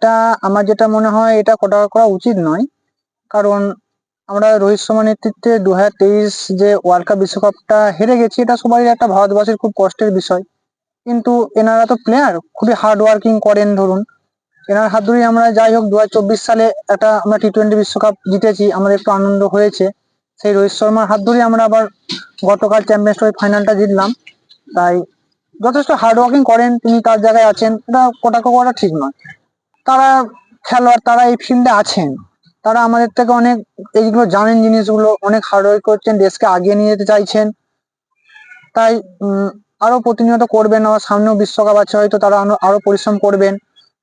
এটা আমার যেটা মনে হয় এটা করা উচিত নয়। কারণ আমরা রোহিত শর্মা নেতৃত্বে 2023 যে ওয়ার্ল্ড কাপ বিশ্বকাপটা হেরে গেছি, এটা সবারই একটা ভারতবাসীর খুব কষ্টের বিষয়। কিন্তু এনারা তো প্লেয়ার খুবই হার্ড ওয়ার্কিং করেন, ধরুন এনার হাত ধরেই আমরা যাই হোক 2024 সালে একটা আমরা টি-20 বিশ্বকাপ জিতেছি, আমাদের একটু আনন্দ হয়েছে। সেই রোহিত শর্মার হাত ধরেই আমরা আবার গতকাল চ্যাম্পিয়ন্স ট্রফি ফাইনালটা জিতলাম। তাই যথেষ্ট হার্ড ওয়ার্কিং করেন তিনি, তার জায়গায় আছেন, এটা কটাক্ষ করা ঠিক নয়। তারা খেলোয়াড়, তারা এই ফিল্ডে আছেন, তারা আমাদের থেকে অনেক এইগুলো জানেন, জিনিসগুলো অনেক হার্ড ওয়ার্ক করছেন, দেশকে আগিয়ে নিয়ে যেতে চাইছেন। তাই আরো প্রতিনিয়ত করবেন, আবার সামনেও বিশ্বকাপ আছে, হয়তো তারা আরো পরিশ্রম করবেন,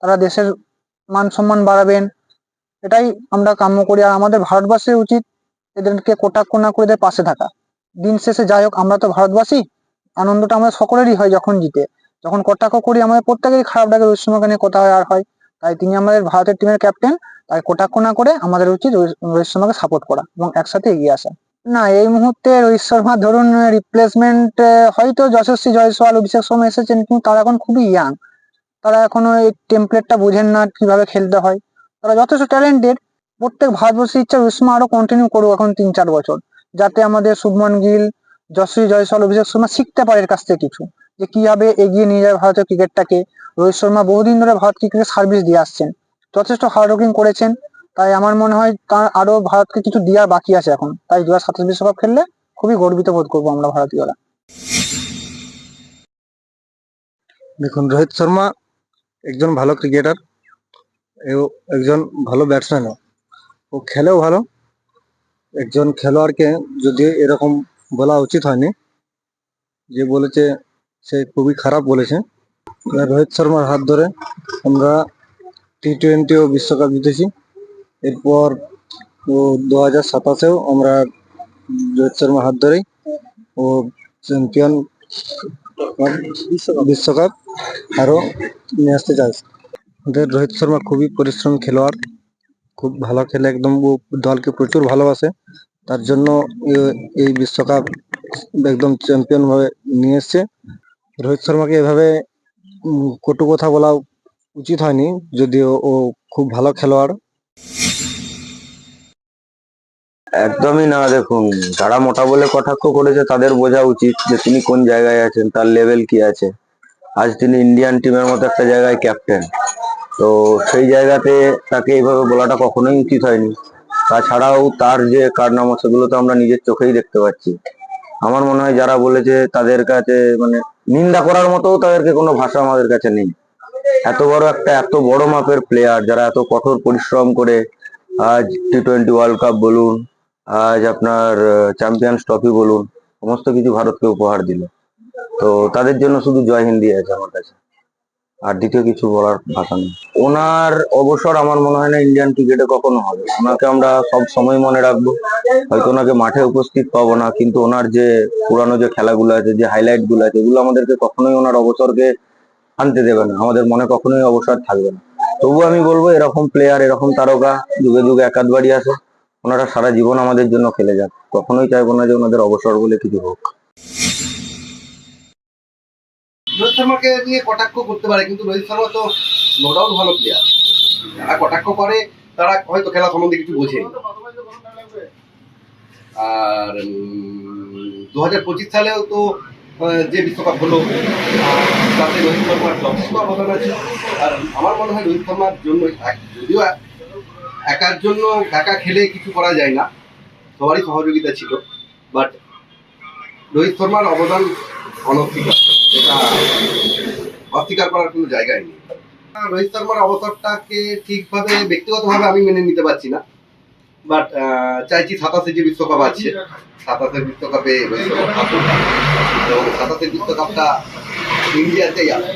তারা দেশের মান সম্মান বাড়াবেন, এটাই আমরা কাম্য করি। আর আমাদের ভারতবর্ষের উচিত এদেরকে কটাক্ষ না করে এদের পাশে থাকা। দিন শেষে যাই হোক, আমরা তো ভারতবাসী, আনন্দটা আমাদের সকলেরই হয় যখন জিতে। যখন কটাক্ষ করি আমাদের প্রত্যেকেরই খারাপ লাগে, রোহিত শর্মাকে নিয়ে কথা হয় আর হয়। তাই তিনি আমাদের ভারতের টিমের ক্যাপ্টেন, তাই কটাক্ষ না করে আমাদের উচিত রোহিত শর্মাকে সাপোর্ট করা এবং একসাথে এগিয়ে আসা। না, এই মুহূর্তে রোহিত শর্মা ধরুন রিপ্লেসমেন্ট হয়তো যশস্বী জয়সওয়াল, অভিষেক শর্মা এসেছেন, কিন্তু তারা এখন খুবই ইয়াং, তারা এখনো এই টেমপ্লেটটা বুঝেন না কিভাবে খেলতে হয়। তারা যথেষ্ট ট্যালেন্টেড, প্রত্যেক ভারতবর্ষের ইচ্ছা রোহিত শর্মা আরো কন্টিনিউ করুক এখন 3-4 বছর, যাতে আমাদের শুভমন গিল, যশস্বী জয়সওয়াল, অভিষেক শর্মা শিখতে পারে এর কাছ থেকে কিছু, যে কিভাবে এগিয়ে নিয়ে যায় ভারতের ক্রিকেটটাকে। রোহিত শর্মা বহুদিন ধরে ভারত ক্রিকেটে সার্ভিস দিয়ে আসছেন, যথেষ্ট হার্ডওয়ার্কিং করেছেন। তাই আমার মনে হয় তার আরো ভারতকে কিছু দেওয়ার বাকি আছে এখন। তাই 2027 বিশ্বকাপ খেললে খুবই গর্বিত বোধ করবো আমরা ভারতীয়রা। দেখুন, রোহিত শর্মা একজন ভালো ক্রিকেটার, একজন ভালো ব্যাটসম্যানও, ও খেলেও ভালো। একজন খেলোয়াড়কে যদি এরকম বলা উচিত হয়নি, যে বলেছে সে খুবই খারাপ বলেছে। রোহিত শর্মার হাত ধরে আমরা টি-20 ও বিশ্বকাপ জিতেছি। এরপর 2027-এও আমরা রোহিত শর্মার হাত ধরেই ও চ্যাম্পিয়ন বিশ্বকাপ আরো নিয়ে আসতে চাইছে। আমাদের রোহিত শর্মা খুবই পরিশ্রমী খেলোয়াড়, খুব ভালো খেলে, একদম ও দলকে প্রচুর ভালোবাসে। তার জন্য এই বিশ্বকাপ একদম চ্যাম্পিয়ন ভাবে নিয়ে এসছে। রোহিত শর্মাকে এভাবে কটু কথা বলা উচিত হয়নি, যদিও ও খুব ভালো খেলোয়াড়। একদমই না। দেখুন, যারা মোটা বলে কটাক্ষ করেছে তাদের বোঝা উচিত যে তিনি কোন জায়গায় আছেন, তার লেভেল কি আছে। আজ তিনি ইন্ডিয়ান টিমের মতো একটা জায়গায় ক্যাপ্টেন, তো সেই জায়গাতে তাকে এইভাবে বলাটা কখনোই উচিত হয়নি। তাছাড়াও তার যে কারনামা, সেগুলো তো আমরা নিজের চোখেই দেখতে পাচ্ছি। আমার মনে হয় যারা বলেছে তাদের কাছে মানে নিন্দা করার মতো তাদেরকে কোনো ভাষা আমাদের কাছে নেই। এত বড় মাপের প্লেয়ার, যারা এত কঠোর পরিশ্রম করে আজ টি-20 ওয়ার্ল্ড কাপ বলুন, আজ আপনার চ্যাম্পিয়ন্স ট্রফি বলুন, সমস্ত কিছু ভারতকে উপহার দিল। তো তাদের জন্য শুধু জয় হিন্দি আছে আমার কাছে, আর দ্বিতীয় কিছু বলার ভাষা নেই। ওনার অবসর আমার মনে হয় না ইন্ডিয়ান ক্রিকেটে কখনো হবে। ওনাকে আমরা সব সময় মনে রাখবো। হয়তো ওনাকে মাঠে উপস্থিত পাবো না, কিন্তু ওনার যে পুরানো যে খেলাগুলো আছে, যে হাইলাইট গুলো আছে, এগুলো আমাদেরকে কখনোই ওনার অবসরকে আনতে দেবে না, আমাদের মনে কখনোই অবসর থাকবে না। তবু আমি বলবো, এরকম প্লেয়ার, এরকম তারকা যুগে যুগে একাধবারই আসে, ওনারা সারা জীবন আমাদের জন্য খেলে যাক। কখনোই চাইবো না যে ওনাদের অবসর বলে কিছু হোক। রোহিত শর্মাকে নিয়ে কটাক্ষ করতে পারে, কিন্তু রোহিত শর্মা তো নো ডাউট ভালো প্লেয়ার। যারা কটাক্ষ করে তারা হয়তো খেলা সম্বন্ধে কিছু বোঝে। আর 2025 সালেও তো যে বিশ্বকাপ হলো, তাতে রোহিত শর্মার যথেষ্ট অবদান আছে। আর আমার মনে হয় রোহিত শর্মার জন্য, যদিও একার জন্য একা খেলে কিছু করা যায় না, সবারই সহযোগিতা ছিল, বাট রোহিত শর্মার অবদান অনস্বীকার, এটা অস্বীকার করার কোনো জায়গায় নেই। রোহিত শর্মার অবসরটাকে ঠিকভাবে ব্যক্তিগতভাবে আমি মেনে নিতে পারছি না, বাট চাইছি 27-এ যে বিশ্বকাপ আছে, 27-এর বিশ্বকাপে রোহিত শর্মা থাকুক এবং 27-এর বিশ্বকাপটা ইন্ডিয়াতেই আসে।